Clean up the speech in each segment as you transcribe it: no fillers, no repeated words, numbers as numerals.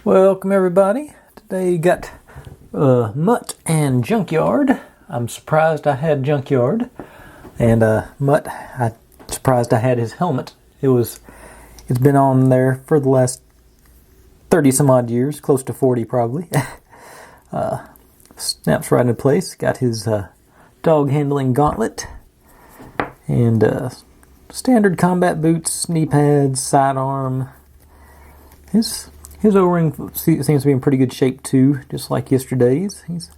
Welcome everybody. Today you got Mutt and Junkyard. I'm surprised I had Junkyard. And Mutt, I'm surprised I had his helmet. It's been on there for the last 30 some odd years, close to 40 probably. Snaps right into place. Got his dog handling gauntlet. And standard combat boots, knee pads, sidearm. His O-ring seems to be in pretty good shape too, just like yesterday's. He's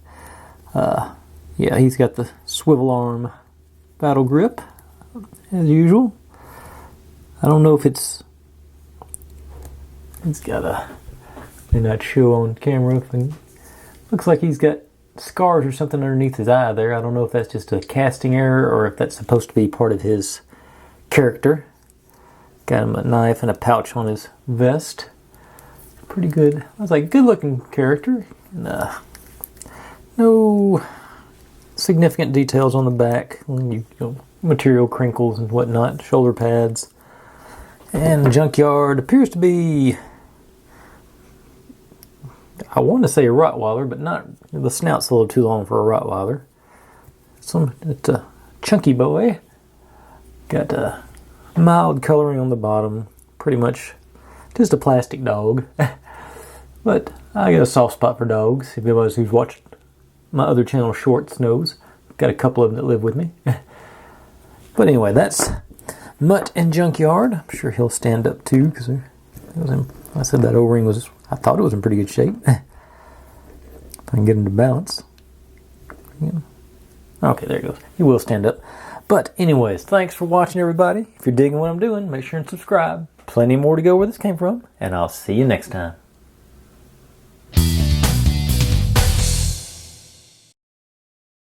got the swivel arm battle grip as usual. I don't know if it's got a, may not show on camera. Looks like he's got scars or something underneath his eye there. I don't know if that's just a casting error or if that's supposed to be part of his character. Got him a knife and a pouch on his vest. Pretty good. I was like, good looking character. And, no significant details on the back. Material crinkles and whatnot. Shoulder pads. And Junkyard appears to be, I want to say a Rottweiler, but not. The snout's a little too long for a Rottweiler. It's a chunky boy. Got a mild coloring on the bottom. Pretty much just a plastic dog. But I got a soft spot for dogs. If anybody who's watched my other channel shorts knows. Got a couple of them that live with me. But anyway, that's Mutt and Junkyard. I'm sure he'll stand up too, because I said that O-ring was, I thought it was in pretty good shape. If I can get him to balance. Yeah. Okay, there he goes. He will stand up. But anyways, thanks for watching everybody. If you're digging what I'm doing, make sure and subscribe. Plenty more to go where this came from, and I'll see you next time.